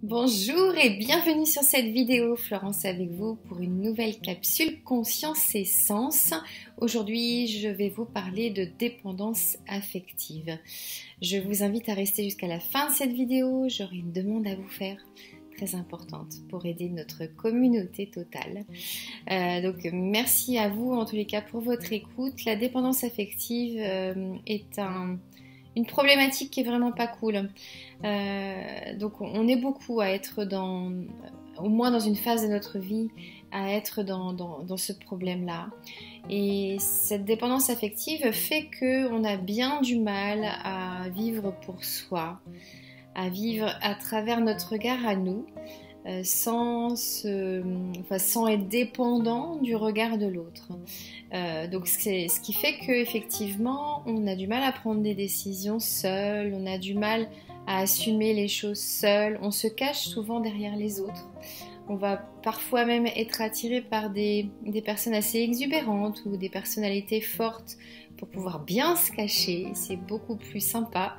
Bonjour et bienvenue sur cette vidéo. Florence avec vous pour une nouvelle capsule Conscience et Sens. Aujourd'hui, je vais vous parler de dépendance affective. Je vous invite à rester jusqu'à la fin de cette vidéo. J'aurai une demande à vous faire très importante pour aider notre communauté totale. Donc merci à vous en tous les cas pour votre écoute. La dépendance affective est une problématique qui est vraiment pas cool. Donc on est beaucoup à être au moins dans une phase de notre vie, à être dans ce problème-là. Et cette dépendance affective fait qu'on a bien du mal à vivre pour soi, à vivre à travers notre regard à nous, sans être dépendant du regard de l'autre. Donc c'est ce qui fait qu'effectivement on a du mal à prendre des décisions seul, on a du mal à assumer les choses seul, on se cache souvent derrière les autres. On va parfois même être attiré par des personnes assez exubérantes ou des personnalités fortes pour pouvoir bien se cacher, c'est beaucoup plus sympa.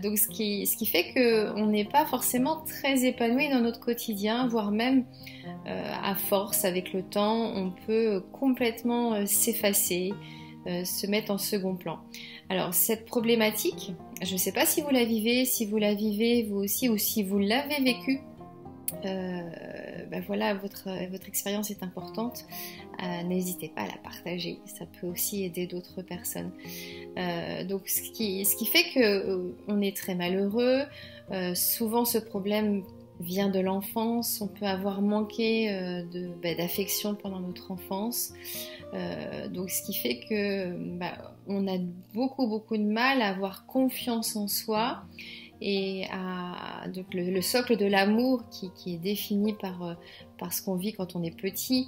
Donc ce qui fait qu'on n'est pas forcément très épanoui dans notre quotidien, voire même à force, avec le temps, on peut complètement s'effacer, se mettre en second plan. Alors cette problématique, je ne sais pas si vous la vivez vous aussi ou si vous l'avez vécue. Voilà, votre expérience est importante. N'hésitez pas à la partager, ça peut aussi aider d'autres personnes. Donc ce qui fait qu'on est très malheureux. Souvent ce problème vient de l'enfance, on peut avoir manqué d'affection pendant notre enfance. Donc ce qui fait que on a beaucoup de mal à avoir confiance en soi. Et donc le socle de l'amour qui est défini par ce qu'on vit quand on est petit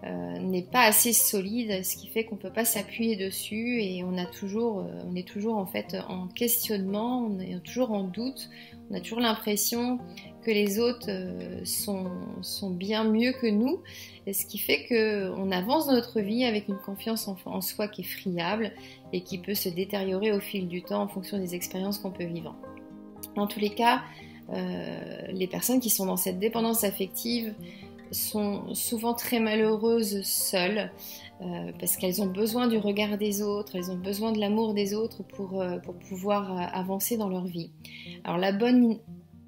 n'est pas assez solide, ce qui fait qu'on ne peut pas s'appuyer dessus et on est toujours en fait en questionnement, on est toujours en doute, on a toujours l'impression que les autres sont bien mieux que nous, et ce qui fait qu'on avance dans notre vie avec une confiance en soi qui est friable et qui peut se détériorer au fil du temps en fonction des expériences qu'on peut vivre. En tous les cas, les personnes qui sont dans cette dépendance affective sont souvent très malheureuses seules parce qu'elles ont besoin du regard des autres, elles ont besoin de l'amour des autres pour pouvoir avancer dans leur vie. Alors la bonne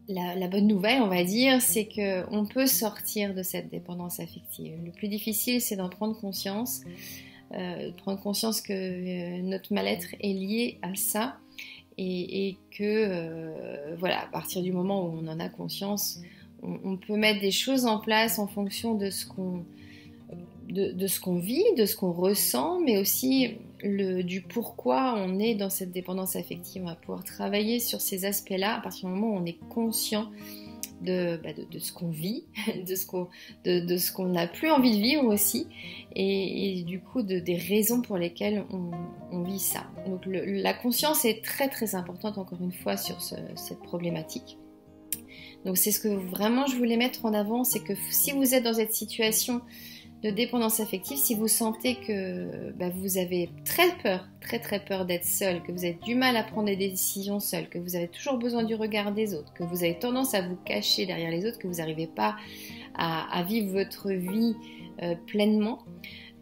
nouvelle, on va dire, c'est qu'on peut sortir de cette dépendance affective. Le plus difficile, c'est d'en prendre conscience, que notre mal-être est lié à ça. Et que à partir du moment où on en a conscience, on peut mettre des choses en place en fonction de ce qu'on vit, de ce qu'on ressent, mais aussi du pourquoi on est dans cette dépendance affective. On va pouvoir travailler sur ces aspects-là à partir du moment où on est conscient de ce qu'on vit, de ce qu'on n'a plus envie de vivre aussi, et du coup des raisons pour lesquelles on vit ça. Donc la conscience est très très importante encore une fois sur cette problématique. Donc c'est ce que vraiment je voulais mettre en avant, c'est que si vous êtes dans cette situation de dépendance affective, si vous sentez que vous avez très peur d'être seul, que vous avez du mal à prendre des décisions seul, que vous avez toujours besoin du regard des autres, que vous avez tendance à vous cacher derrière les autres, que vous n'arrivez pas à vivre votre vie pleinement,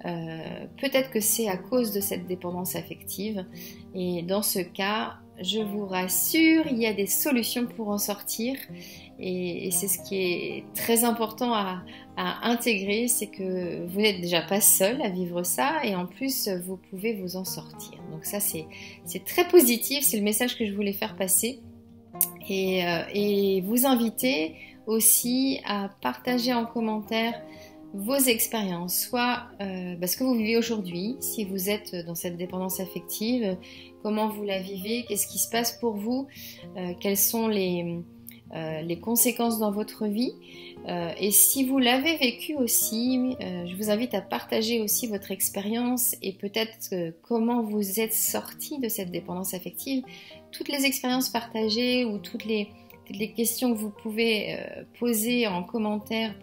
peut-être que c'est à cause de cette dépendance affective. Et dans ce cas, je vous rassure, il y a des solutions pour en sortir. Et c'est ce qui est très important à intégrer, c'est que vous n'êtes déjà pas seul à vivre ça, et en plus vous pouvez vous en sortir. Donc ça c'est très positif, c'est le message que je voulais faire passer, et vous inviter aussi à partager en commentaire vos expériences, soit ce que vous vivez aujourd'hui, si vous êtes dans cette dépendance affective, comment vous la vivez, qu'est-ce qui se passe pour vous, quelles sont les conséquences dans votre vie, et si vous l'avez vécu aussi, je vous invite à partager aussi votre expérience et peut-être comment vous êtes sorti de cette dépendance affective. Toutes les expériences partagées ou toutes les questions que vous pouvez poser en commentaire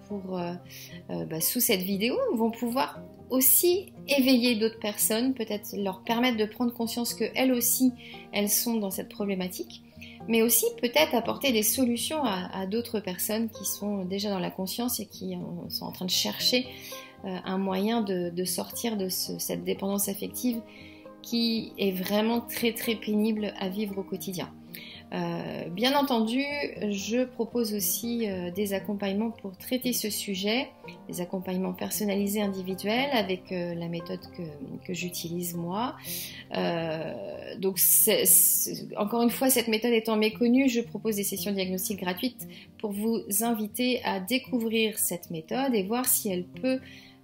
sous cette vidéo vont pouvoir aussi éveiller d'autres personnes, peut-être leur permettre de prendre conscience qu'elles aussi, elles sont dans cette problématique. mais aussi peut-être apporter des solutions à d'autres personnes qui sont déjà dans la conscience et qui sont en train de chercher un moyen de sortir de cette dépendance affective qui est vraiment très très pénible à vivre au quotidien. Bien entendu, je propose aussi des accompagnements pour traiter ce sujet, des accompagnements personnalisés individuels avec la méthode que j'utilise moi. Donc, encore une fois, cette méthode étant méconnue, je propose des sessions diagnostiques gratuites pour vous inviter à découvrir cette méthode et voir si elle peut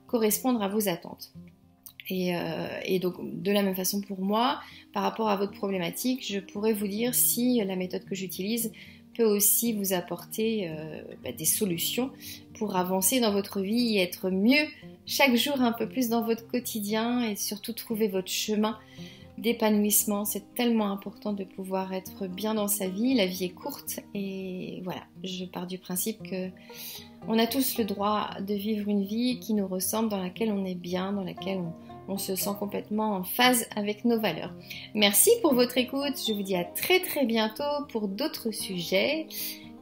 correspondre à vos attentes. Et donc, de la même façon pour moi, par rapport à votre problématique, je pourrais vous dire si la méthode que j'utilise peut aussi vous apporter des solutions pour avancer dans votre vie et être mieux chaque jour un peu plus dans votre quotidien et surtout trouver votre chemin d'épanouissement. C'est tellement important de pouvoir être bien dans sa vie. La vie est courte et voilà, je pars du principe que on a tous le droit de vivre une vie qui nous ressemble, dans laquelle on est bien, dans laquelle on se sent complètement en phase avec nos valeurs. Merci pour votre écoute. Je vous dis à très très bientôt pour d'autres sujets.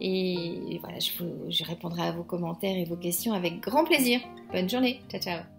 Et voilà, je répondrai à vos commentaires et vos questions avec grand plaisir. Bonne journée. Ciao ciao.